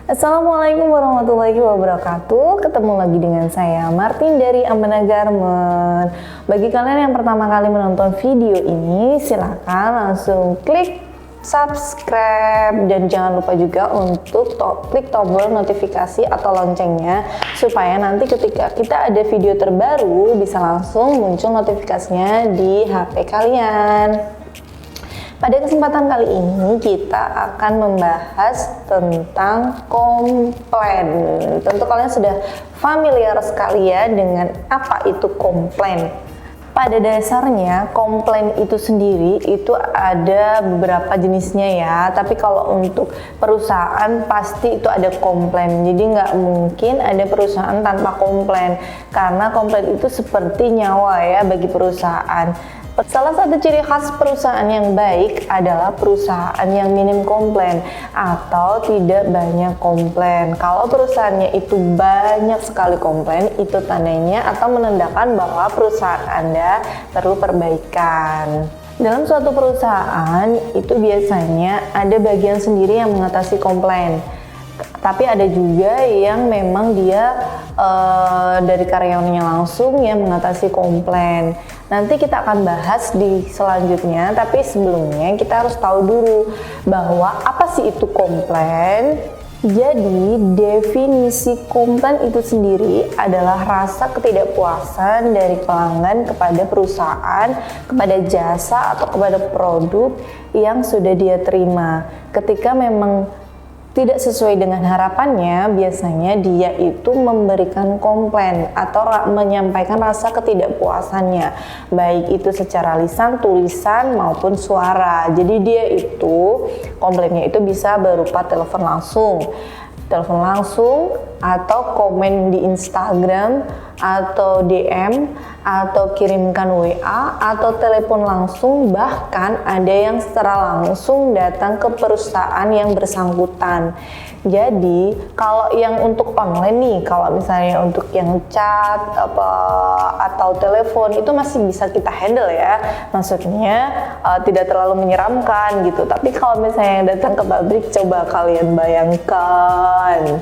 Assalamualaikum warahmatullahi wabarakatuh. Ketemu lagi dengan saya Martin dari Ambana Garment. Bagi kalian yang pertama kali menonton video ini, silakan langsung klik subscribe dan jangan lupa juga untuk klik tombol notifikasi atau loncengnya supaya nanti ketika kita ada video terbaru bisa langsung muncul notifikasinya di HP kalian. Pada kesempatan kali ini kita akan membahas tentang komplain. Tentu kalian sudah familiar sekali ya dengan apa itu komplain. Pada dasarnya komplain itu sendiri itu ada beberapa jenisnya ya. Tapi kalau untuk perusahaan pasti itu ada komplain. Jadi nggak mungkin ada perusahaan tanpa komplain. Karena komplain itu seperti nyawa ya bagi perusahaan. Salah satu ciri khas perusahaan yang baik adalah perusahaan yang minim komplain atau tidak banyak komplain. Kalau perusahaannya itu banyak sekali komplain, itu tandanya atau menandakan bahwa perusahaan Anda perlu perbaikan. Dalam suatu perusahaan itu biasanya ada bagian sendiri yang mengatasi komplain. Tapi ada juga yang memang dia dari karyawannya langsung yang mengatasi komplain. Nanti kita akan bahas di selanjutnya, tapi sebelumnya kita harus tahu dulu bahwa apa sih itu komplain. Jadi definisi komplain itu sendiri adalah rasa ketidakpuasan dari pelanggan kepada perusahaan, kepada jasa atau kepada produk yang sudah dia terima. Ketika memang tidak sesuai dengan harapannya, biasanya dia itu memberikan komplain atau menyampaikan rasa ketidakpuasannya, baik itu secara lisan, tulisan maupun suara. Jadi dia itu komplainnya itu bisa berupa telepon langsung atau komen di Instagram atau DM atau kirimkan WA atau telepon langsung, bahkan ada yang secara langsung datang ke perusahaan yang bersangkutan. Jadi kalau yang untuk online nih, kalau misalnya untuk yang chat atau telepon itu masih bisa kita handle ya, maksudnya tidak terlalu menyeramkan gitu. Tapi kalau misalnya yang datang ke pabrik, coba kalian bayangkan.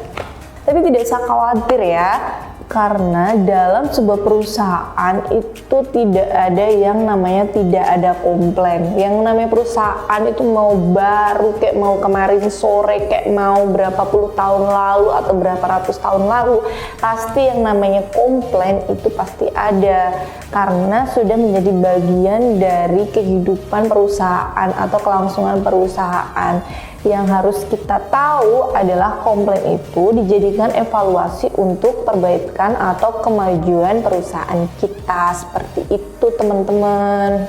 Tapi tidak usah khawatir ya, karena dalam sebuah perusahaan itu tidak ada yang namanya tidak ada komplain. Yang namanya perusahaan itu mau baru, kayak mau kemarin sore, kayak mau berapa puluh tahun lalu atau berapa ratus tahun lalu, pasti yang namanya komplain itu pasti ada, karena sudah menjadi bagian dari kehidupan perusahaan atau kelangsungan perusahaan. Yang harus kita tahu adalah komplain itu dijadikan evaluasi untuk perbaikan atau kemajuan perusahaan kita. Seperti itu teman-teman.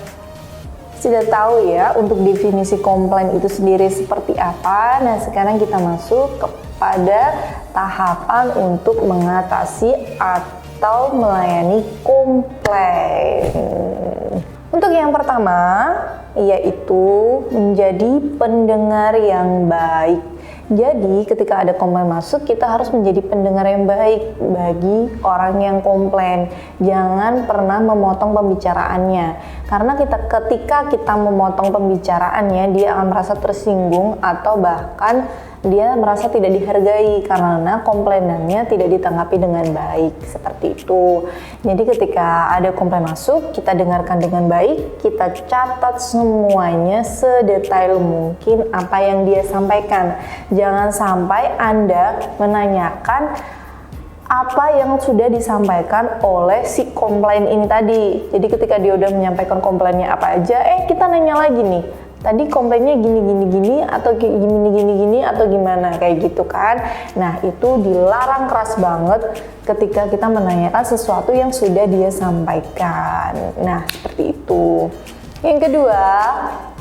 Sudah tahu ya untuk definisi komplain itu sendiri seperti apa. Nah sekarang kita masuk kepada tahapan untuk mengatasi atau melayani komplain. Untuk yang pertama, yaitu menjadi pendengar yang baik. Jadi ketika ada komplain masuk, kita harus menjadi pendengar yang baik bagi orang yang komplain. Jangan pernah memotong pembicaraannya, karena ketika kita memotong pembicaraannya, dia akan merasa tersinggung atau bahkan dia merasa tidak dihargai karena komplainannya tidak ditanggapi dengan baik. Seperti itu. Jadi ketika ada komplain masuk, kita dengarkan dengan baik, kita catat semuanya sedetail mungkin apa yang dia sampaikan. Jangan sampai Anda menanyakan apa yang sudah disampaikan oleh si komplain ini tadi. Jadi ketika dia udah menyampaikan komplainnya apa aja, kita nanya lagi nih, tadi komplainnya gini atau gini atau gimana, kayak gitu kan. Nah itu dilarang keras banget ketika kita menanyakan sesuatu yang sudah dia sampaikan. Nah seperti itu. Yang kedua,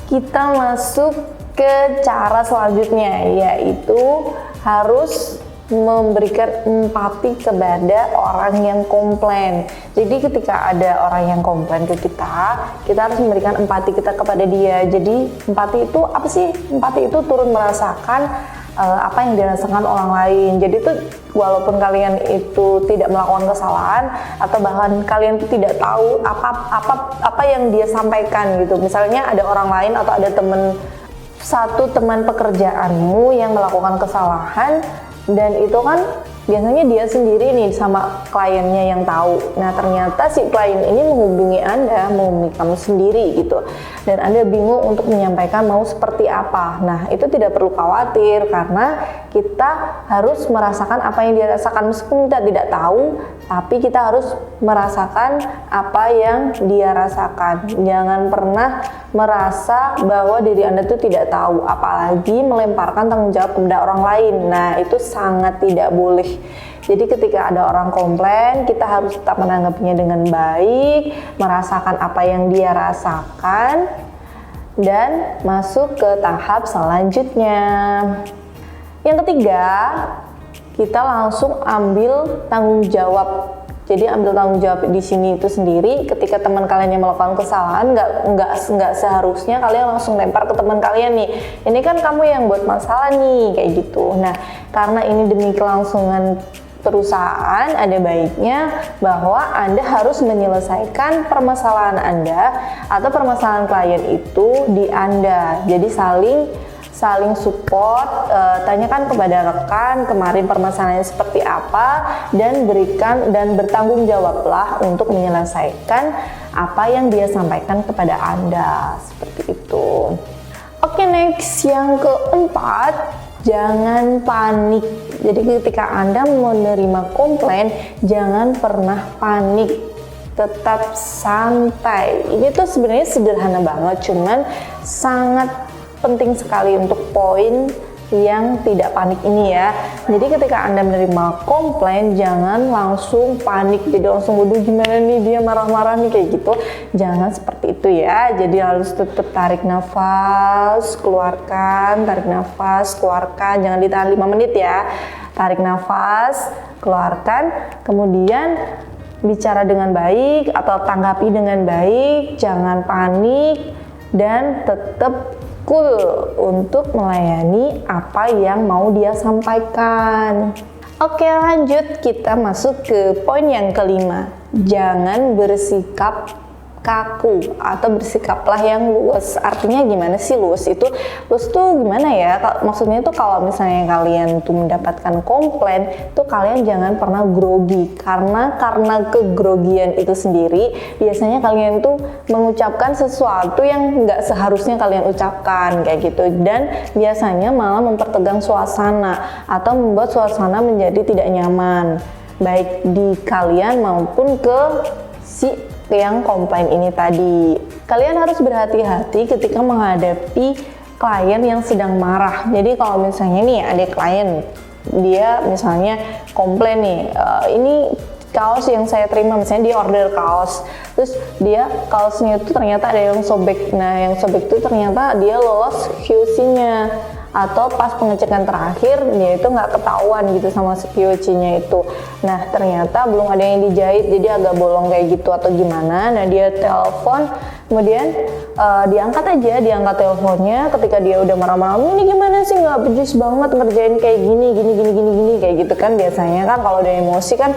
kita masuk ke cara selanjutnya, yaitu harus memberikan empati kepada orang yang komplain. Jadi ketika ada orang yang komplain ke kita harus memberikan empati kita kepada dia. Jadi empati itu apa sih? Empati itu turut merasakan apa yang dirasakan orang lain. Jadi itu walaupun kalian itu tidak melakukan kesalahan atau bahkan kalian itu tidak tahu apa yang dia sampaikan gitu. Misalnya ada orang lain atau ada teman pekerjaanmu yang melakukan kesalahan, Dan itu kan biasanya dia sendiri nih sama kliennya yang tahu. Nah ternyata si klien ini menghubungi Anda, menghubungi kamu sendiri gitu. Dan Anda bingung untuk menyampaikan mau seperti apa. Nah itu tidak perlu khawatir karena kita harus merasakan apa yang dia rasakan. Meskipun kita tidak tahu, tapi kita harus merasakan apa yang dia rasakan. Jangan pernah merasa bahwa diri Anda itu tidak tahu, apalagi melemparkan tanggung jawab kepada orang lain. Nah itu sangat tidak boleh. Jadi ketika ada orang komplain, kita harus tetap menanggapinya dengan baik, merasakan apa yang dia rasakan, dan masuk ke tahap selanjutnya. Yang ketiga, kita langsung ambil tanggung jawab. Jadi ambil tanggung jawab di sini itu sendiri. Ketika teman kalian yang melakukan kesalahan, nggak seharusnya kalian langsung lempar ke teman kalian nih. Ini kan kamu yang buat masalah nih, kayak gitu. Nah, karena ini demi kelangsungan perusahaan, ada baiknya bahwa Anda harus menyelesaikan permasalahan Anda atau permasalahan klien itu di Anda. Jadi saling support, tanyakan kepada rekan kemarin permasalahannya seperti apa, dan berikan dan bertanggung jawablah untuk menyelesaikan apa yang dia sampaikan kepada Anda, seperti itu. Oke, next yang keempat, jangan panik. Jadi ketika Anda menerima komplain, jangan pernah panik, tetap santai. Ini tuh sebenarnya sederhana banget, cuman sangat penting sekali untuk poin yang tidak panik ini ya. Jadi ketika Anda menerima komplain, jangan langsung panik, jadi langsung waduh gimana nih dia marah-marah nih kayak gitu. Jangan seperti itu ya. Jadi harus tetap tarik nafas, keluarkan, tarik nafas, keluarkan. Jangan ditahan 5 menit ya. Tarik nafas, keluarkan, kemudian bicara dengan baik atau tanggapi dengan baik, jangan panik, dan tetap cool untuk melayani apa yang mau dia sampaikan. Oke, lanjut, kita masuk ke poin yang kelima. Jangan bersikap kaku atau bersikaplah yang luwes. Artinya gimana sih luwes itu? Luwes tuh gimana ya? Maksudnya tuh kalau misalnya kalian tuh mendapatkan komplain, tuh kalian jangan pernah grogi, karena kegrogian itu sendiri biasanya kalian tuh mengucapkan sesuatu yang nggak seharusnya kalian ucapkan kayak gitu, dan biasanya malah mempertegang suasana atau membuat suasana menjadi tidak nyaman baik di kalian maupun ke si yang komplain ini tadi. Kalian harus berhati-hati ketika menghadapi klien yang sedang marah. Jadi kalau misalnya nih ada klien, dia misalnya komplain nih, ini kaos yang saya terima, misalnya dia order kaos, terus dia kaosnya itu ternyata ada yang sobek. Nah yang sobek itu ternyata dia lolos QC-nya, atau pas pengecekan terakhir dia itu nggak ketahuan gitu sama si QC-nya itu. Nah ternyata belum ada yang dijahit, jadi agak bolong kayak gitu atau gimana. Nah dia telepon, kemudian diangkat teleponnya ketika dia udah marah-marah, ini gimana sih nggak becus banget ngerjain kayak gini kayak gitu kan. Biasanya kan kalau udah emosi kan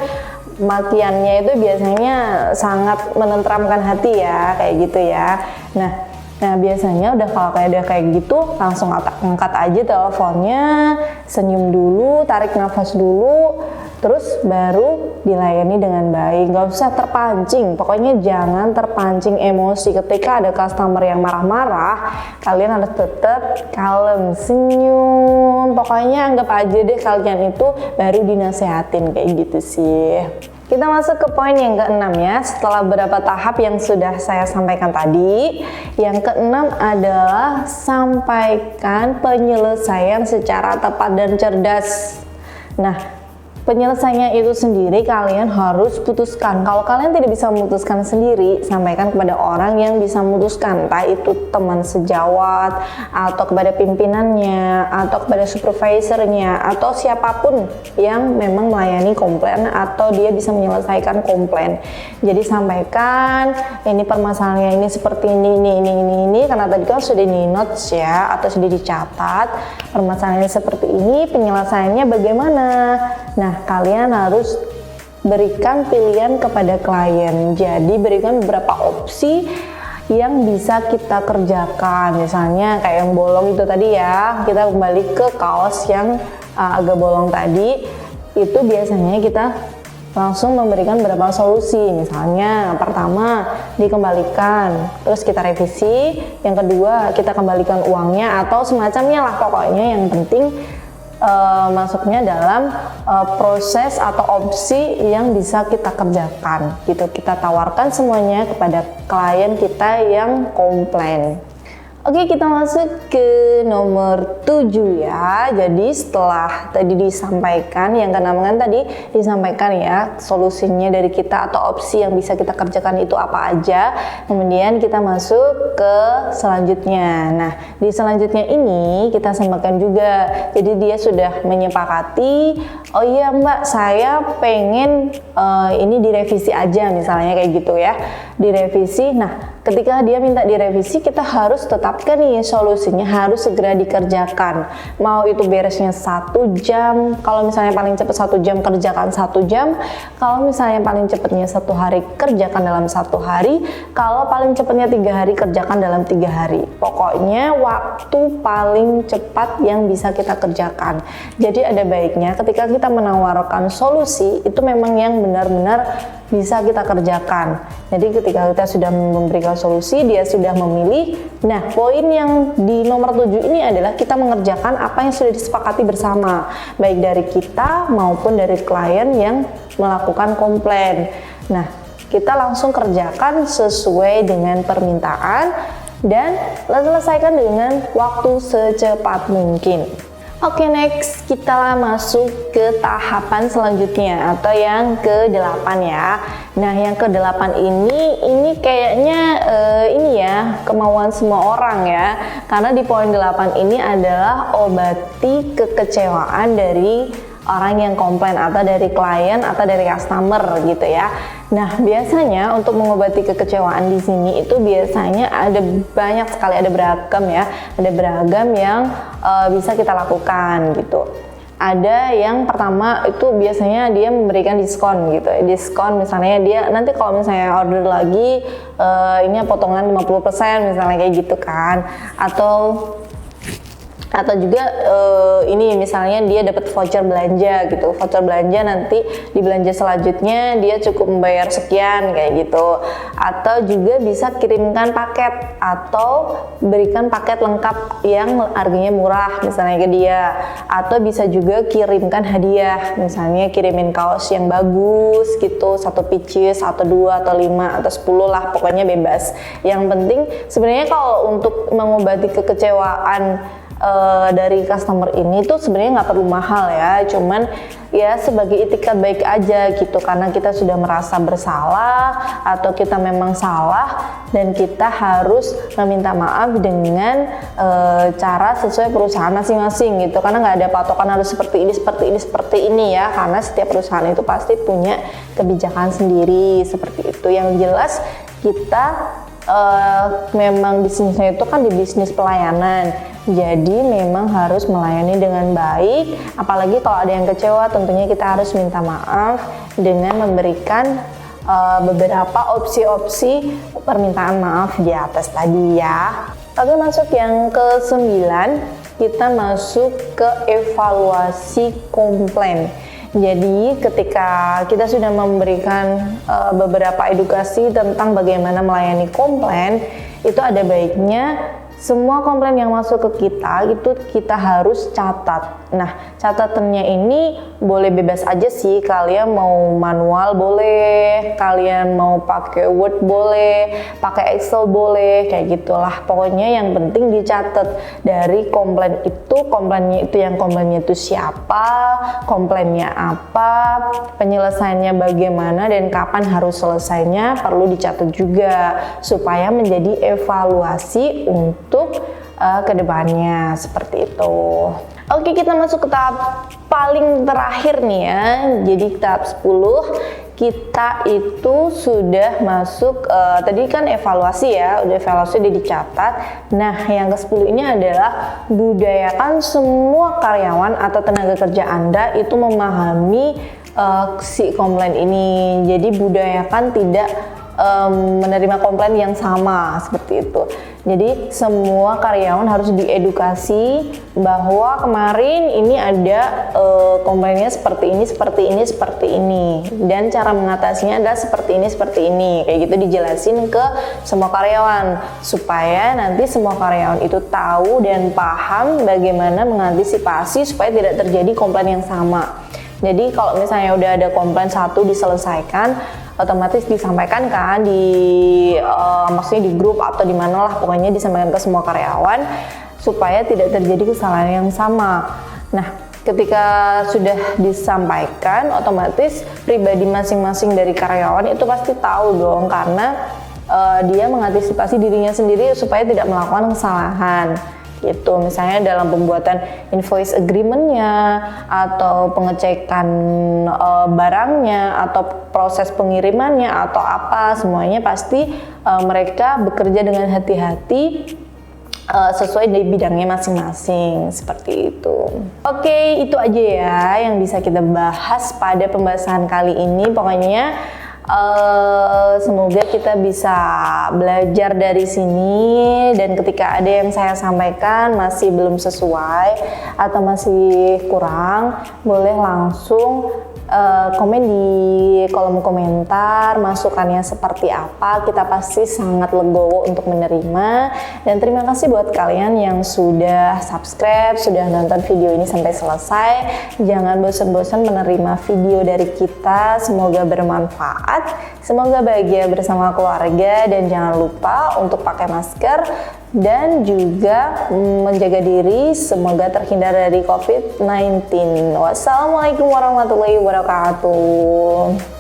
makiannya itu biasanya sangat menenteramkan hati ya, kayak gitu ya. Nah biasanya udah kayak gitu, langsung angkat aja teleponnya, senyum dulu, tarik nafas dulu, terus baru dilayani dengan baik. Gak usah terpancing, pokoknya jangan terpancing emosi. Ketika ada customer yang marah-marah, kalian harus tetap kalem, senyum, pokoknya anggap aja deh kalian itu baru dinasehatin kayak gitu sih. Kita masuk ke poin yang keenam ya, setelah beberapa tahap yang sudah saya sampaikan tadi. Yang keenam adalah sampaikan penyelesaian secara tepat dan cerdas. Nah, penyelesaiannya itu sendiri kalian harus putuskan. Kalau kalian tidak bisa memutuskan sendiri, sampaikan kepada orang yang bisa memutuskan, entah itu teman sejawat, atau kepada pimpinannya, atau kepada supervisornya, atau siapapun yang memang melayani komplain atau dia bisa menyelesaikan komplain. Jadi sampaikan, ini permasalahannya ini seperti ini, karena tadi kan sudah di notes ya, atau sudah dicatat, permasalahannya seperti ini, penyelesaiannya bagaimana. Nah, kalian harus berikan pilihan kepada klien. Jadi berikan beberapa opsi yang bisa kita kerjakan. Misalnya kayak yang bolong itu tadi ya, kita kembali ke kaos yang agak bolong tadi, itu biasanya kita langsung memberikan beberapa solusi. Misalnya pertama dikembalikan, terus kita revisi. Yang kedua kita kembalikan uangnya atau semacamnya lah, pokoknya yang penting masuknya dalam proses atau opsi yang bisa kita kerjakan gitu. Kita tawarkan semuanya kepada klien kita yang komplain. Oke, kita masuk ke nomor 7 ya. Jadi setelah tadi disampaikan, yang ke-6 kan tadi disampaikan ya, solusinya dari kita atau opsi yang bisa kita kerjakan itu apa aja. Kemudian kita masuk ke selanjutnya. Nah, di selanjutnya ini kita sampaikan juga. Jadi dia sudah menyepakati, oh iya Mbak, saya pengen ini direvisi aja misalnya kayak gitu ya. Direvisi. Nah, ketika dia minta direvisi, kita harus tetapkan nih solusinya, harus segera dikerjakan. Mau itu beresnya 1 jam, kalau misalnya paling cepat 1 jam, kerjakan 1 jam. Kalau misalnya paling cepatnya 1 hari, kerjakan dalam 1 hari. Kalau paling cepatnya 3 hari, kerjakan dalam 3 hari. Pokoknya waktu paling cepat yang bisa kita kerjakan. Jadi ada baiknya ketika kita menawarkan solusi, itu memang yang benar-benar bisa kita kerjakan. Jadi ketika kita sudah memberikan solusi, dia sudah memilih. Nah, poin yang di nomor 7 ini adalah kita mengerjakan apa yang sudah disepakati bersama, baik dari kita maupun dari klien yang melakukan komplain. Nah, kita langsung kerjakan sesuai dengan permintaan dan selesaikan dengan waktu secepat mungkin. Oke, next kita masuk ke tahapan selanjutnya atau yang ke-8 ya. Nah, yang ke-8 ini kayaknya ini ya, kemauan semua orang ya. Karena di poin 8 ini adalah obati kekecewaan dari orang yang komplain atau dari klien atau dari customer gitu ya. Nah, biasanya untuk mengobati kekecewaan di sini itu biasanya ada banyak sekali, ada beragam ya, ada beragam yang bisa kita lakukan gitu. Ada yang pertama itu biasanya dia memberikan diskon gitu. Diskon misalnya dia nanti kalau misalnya order lagi ini potongan 50% misalnya kayak gitu kan. Atau juga ini misalnya dia dapat voucher belanja gitu, voucher belanja nanti di belanja selanjutnya dia cukup membayar sekian kayak gitu. Atau juga bisa kirimkan paket atau berikan paket lengkap yang harganya murah misalnya ke dia. Atau bisa juga kirimkan hadiah, misalnya kirimin kaos yang bagus gitu, 1 pieces atau 2 atau 5 atau 10 lah, pokoknya bebas. Yang penting sebenarnya kalau untuk mengobati kekecewaan dari customer ini tuh sebenarnya nggak perlu mahal ya, cuman ya sebagai itikat baik aja gitu, karena kita sudah merasa bersalah atau kita memang salah dan kita harus meminta maaf dengan cara sesuai perusahaan masing-masing gitu, karena nggak ada patokan harus seperti ini ya, karena setiap perusahaan itu pasti punya kebijakan sendiri seperti itu. Yang jelas kita memang bisnisnya itu kan di bisnis pelayanan, jadi memang harus melayani dengan baik. Apalagi kalau ada yang kecewa, tentunya kita harus minta maaf dengan memberikan beberapa opsi-opsi permintaan maaf di atas tadi ya. Oke, masuk yang ke-9, kita masuk ke evaluasi komplain. Jadi ketika kita sudah memberikan beberapa edukasi tentang bagaimana melayani komplain, itu ada baiknya semua komplain yang masuk ke kita itu kita harus catat. Nah, catatannya ini boleh bebas aja sih, kalian mau manual boleh, kalian mau pakai Word boleh, pakai Excel boleh, kayak gitulah. Pokoknya yang penting dicatat dari komplainnya itu siapa, komplainnya apa, penyelesaiannya bagaimana, dan kapan harus selesainya perlu dicatat juga supaya menjadi evaluasi untuk kedepannya seperti itu. Oke, kita masuk ke tahap paling terakhir nih ya. Jadi tahap 10 kita itu sudah masuk tadi kan evaluasi ya, udah dicatat. Nah, yang ke-10 ini adalah budayakan semua karyawan atau tenaga kerja Anda itu memahami si komplain ini. Jadi budayakan tidak menerima komplain yang sama seperti itu. Jadi semua karyawan harus diedukasi bahwa kemarin ini ada komplainnya seperti ini, seperti ini, seperti ini, dan cara mengatasinya adalah seperti ini, kayak gitu dijelasin ke semua karyawan supaya nanti semua karyawan itu tahu dan paham bagaimana mengantisipasi supaya tidak terjadi komplain yang sama. Jadi kalau misalnya udah ada komplain satu diselesaikan, otomatis disampaikan kan maksudnya di grup atau di mana lah, pokoknya disampaikan ke semua karyawan supaya tidak terjadi kesalahan yang sama. Nah, ketika sudah disampaikan, otomatis pribadi masing-masing dari karyawan itu pasti tahu dong, karena dia mengantisipasi dirinya sendiri supaya tidak melakukan kesalahan. Gitu, misalnya dalam pembuatan invoice agreement-nya atau pengecekan barangnya atau proses pengirimannya atau apa, semuanya pasti mereka bekerja dengan hati-hati sesuai dari bidangnya masing-masing, seperti itu. Oke, itu aja ya yang bisa kita bahas pada pembahasan kali ini. Pokoknya semoga kita bisa belajar dari sini, dan ketika ada yang saya sampaikan masih belum sesuai atau masih kurang, boleh langsung komen di kolom komentar masukannya seperti apa. Kita pasti sangat legowo untuk menerima, dan terima kasih buat kalian yang sudah subscribe, sudah nonton video ini sampai selesai. Jangan bosan-bosan menerima video dari kita, semoga bermanfaat, semoga bahagia bersama keluarga, dan jangan lupa untuk pakai masker dan juga menjaga diri, semoga terhindar dari COVID-19. Wassalamualaikum warahmatullahi wabarakatuh.